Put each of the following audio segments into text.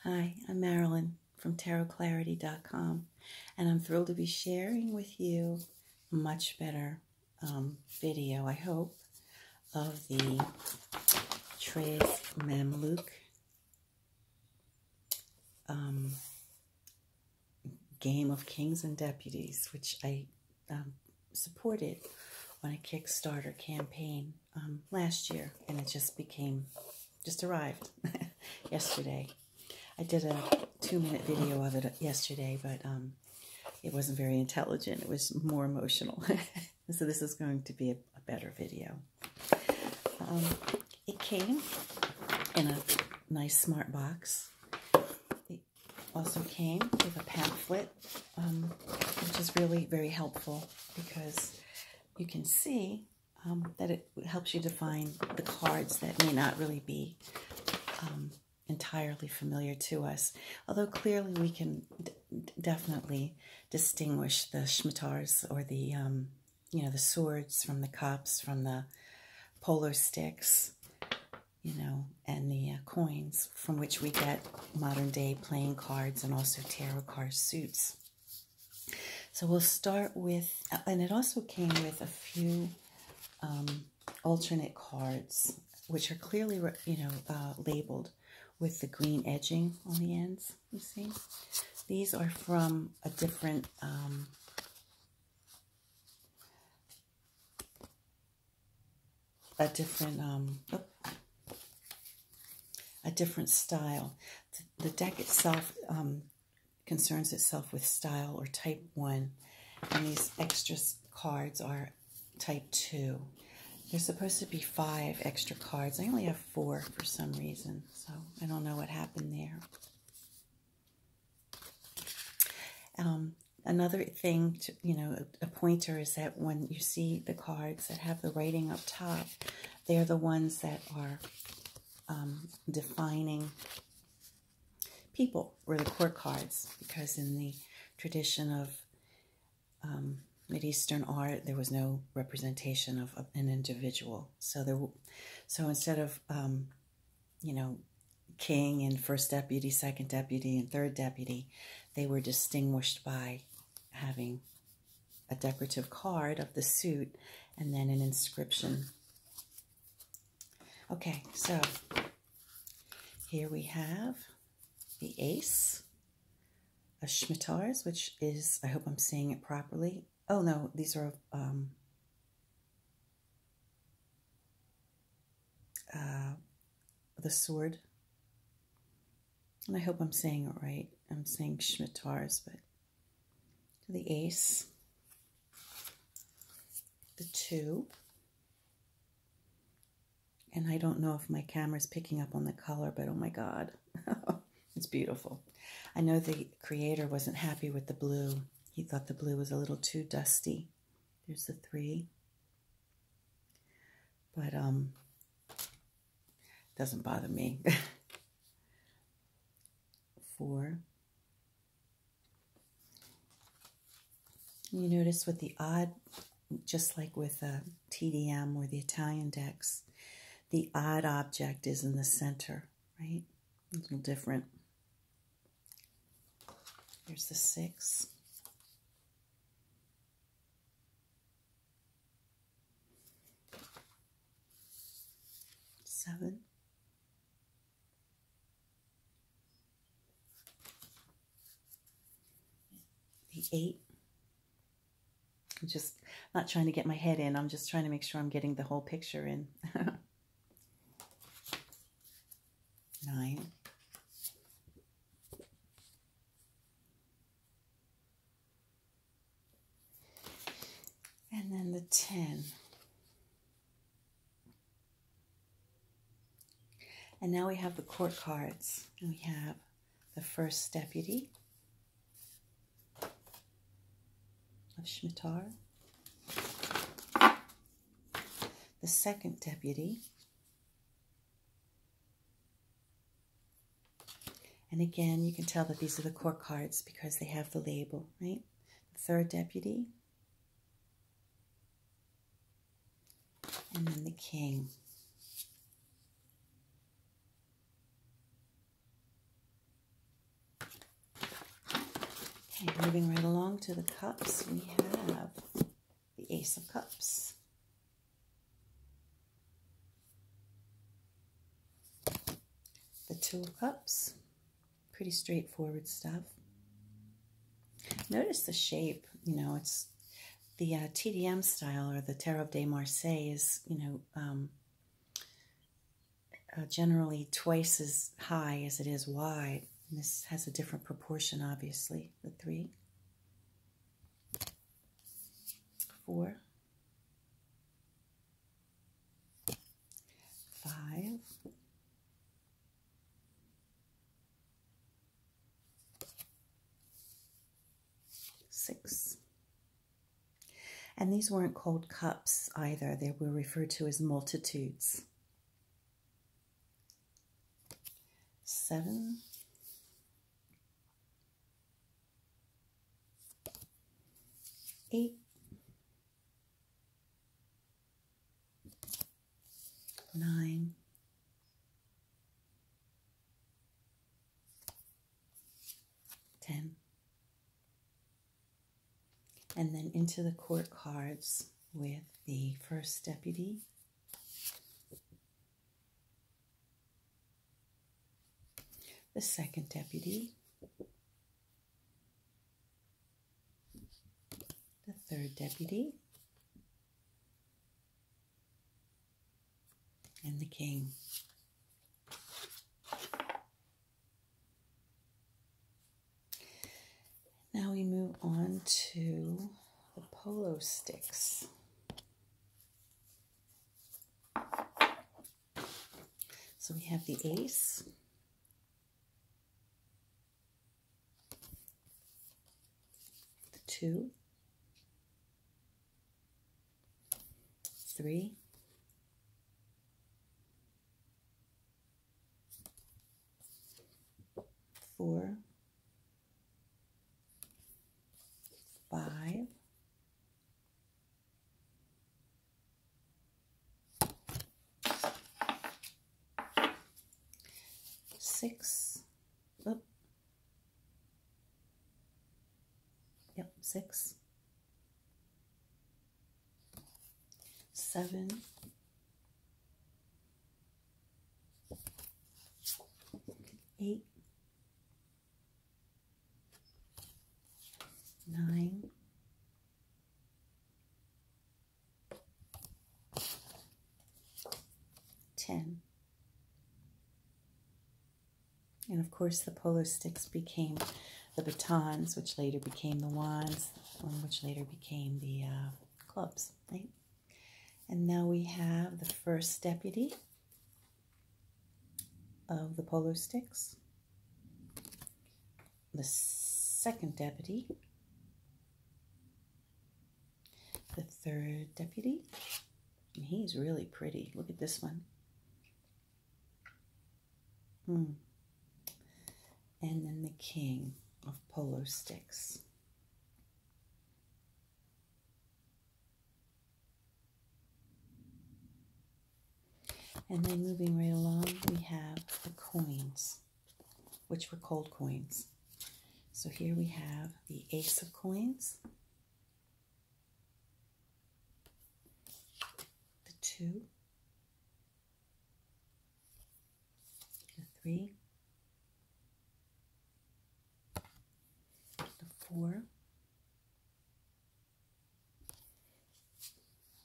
Hi, I'm Marilyn from tarotclarity.com, and I'm thrilled to be sharing with you a much better video, I hope, of the Trzes Mamluk game of Kings and Deputies, which I supported on a Kickstarter campaign last year, and it just arrived yesterday. I did a 2-minute video of it yesterday, but it wasn't very intelligent. It was more emotional. So this is going to be a better video. It came in a nice smart box. It also came with a pamphlet, which is really very helpful because you can see that it helps you define the cards that may not really be entirely familiar to us, although clearly we can definitely distinguish the shmitars, or the the swords from the cups, from the polar sticks, and the coins, from which we get modern day playing cards and also tarot card suits. So we'll start with, and it also came with a few alternate cards, which are clearly labeled with the green edging on the ends. You see, these are from a different style. The deck itself concerns itself with style, or type 1, and these extra cards are type 2. There's supposed to be 5 extra cards. I only have 4 for some reason, so I don't know what happened there. Another thing, a pointer, is that when you see the cards that have the writing up top, they're the ones that are defining people, or the court cards, because in the tradition of Mideastern art, there was no representation of an individual. So instead of king and first deputy, second deputy, and third deputy, they were distinguished by having a decorative card of the suit and then an inscription. Okay, so here we have the ace of shmitars, which is, I hope I'm saying it properly. Oh no, these are the sword, and I hope I'm saying it right. I'm saying shmitars, but the ace, the 2, and I don't know if my camera's picking up on the color, but oh my God, it's beautiful. I know the creator wasn't happy with the blue. He thought the blue was a little too dusty. There's the 3. But doesn't bother me. 4. You notice with the odd, just like with TDM or the Italian decks, the odd object is in the center, right? A little different. There's the 6. 7. The 8. I'm just not trying to get my head in. I'm just trying to make sure I'm getting the whole picture in. 9. And then the 10. And now we have the court cards. And we have the first deputy of shmitar, the second deputy, and again you can tell that these are the court cards because they have the label, right? The third deputy, and then the king. Okay, moving right along to the cups, we have the Ace of Cups. The Two of Cups. Pretty straightforward stuff. Notice the shape, you know, it's the TDM style, or the Tarot de Marseille, is, you know, generally twice as high as it is wide. And this has a different proportion, obviously. The 3, 4, 5, 6. And these weren't called cups either. They were referred to as multitudes. 7, 8, 9, 10. And then into the court cards with the first deputy, the second deputy, the third deputy, and the king. Now we move on to the polo sticks. So we have the ace, the 2, 3, 4, 5, 6, 6, 7, 8, 9, 10. And of course the polo sticks became the batons, which later became the wands, which later became the clubs, right? And now we have the first deputy of the polo sticks, the second deputy, the third deputy, and he's really pretty. Look at this one. And then the king of polo sticks. And then moving right along, we have the coins, which were called coins. So here we have the ace of coins, the 2, the 3, the 4,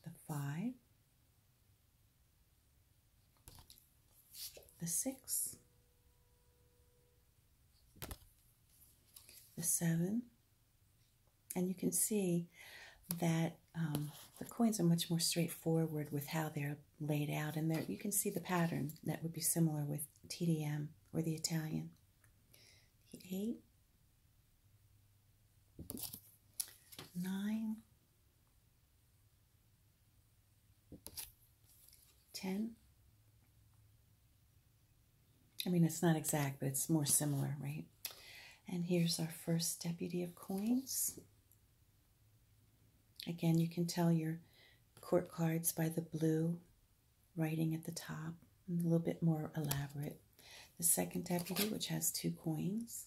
the 5, the 6, the 7, and you can see that the coins are much more straightforward with how they're laid out, and there you can see the pattern that would be similar with TDM or the Italian. The 8, 9, 10. I mean, it's not exact, but it's more similar, right? And here's our first deputy of coins. Again, you can tell your court cards by the blue writing at the top, a little bit more elaborate. The second deputy, which has 2 coins.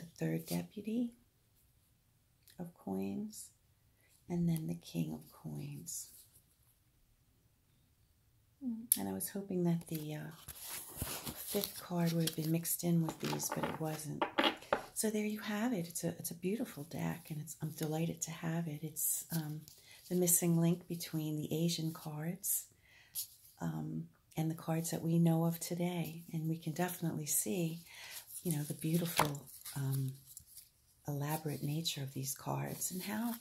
the third deputy of coins, and then the king of coins. And I was hoping that the fifth card would have been mixed in with these, but it wasn't. So there you have it. It's a beautiful deck, and I'm delighted to have it. It's the missing link between the Asian cards and the cards that we know of today. And we can definitely see, you know, the beautiful, elaborate nature of these cards, and how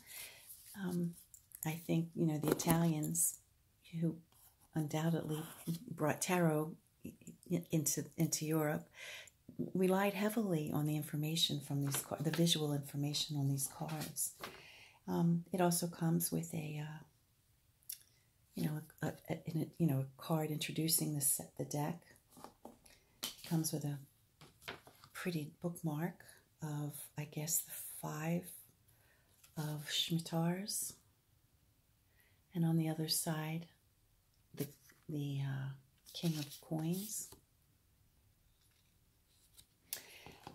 I think, you know, the Italians, who undoubtedly brought tarot into Europe, relied heavily on the information from these cards, the visual information on these cards. It also comes with a card introducing the deck. It comes with a pretty bookmark of, I guess, the 5 of scimitars, and on the other side, the king of coins.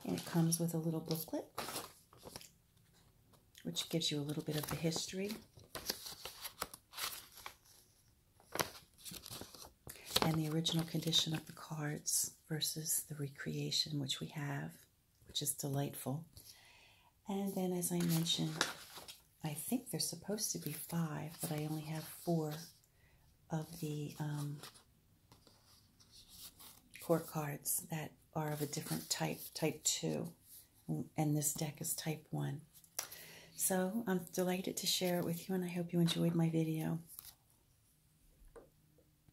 And it comes with a little booklet, which gives you a little bit of the history and the original condition of the cards versus the recreation, which we have, which is delightful. And then, as I mentioned, I think there's supposed to be 5, but I only have 4 of the court cards that are of a different type, type 2, and this deck is type 1. So I'm delighted to share it with you, and I hope you enjoyed my video.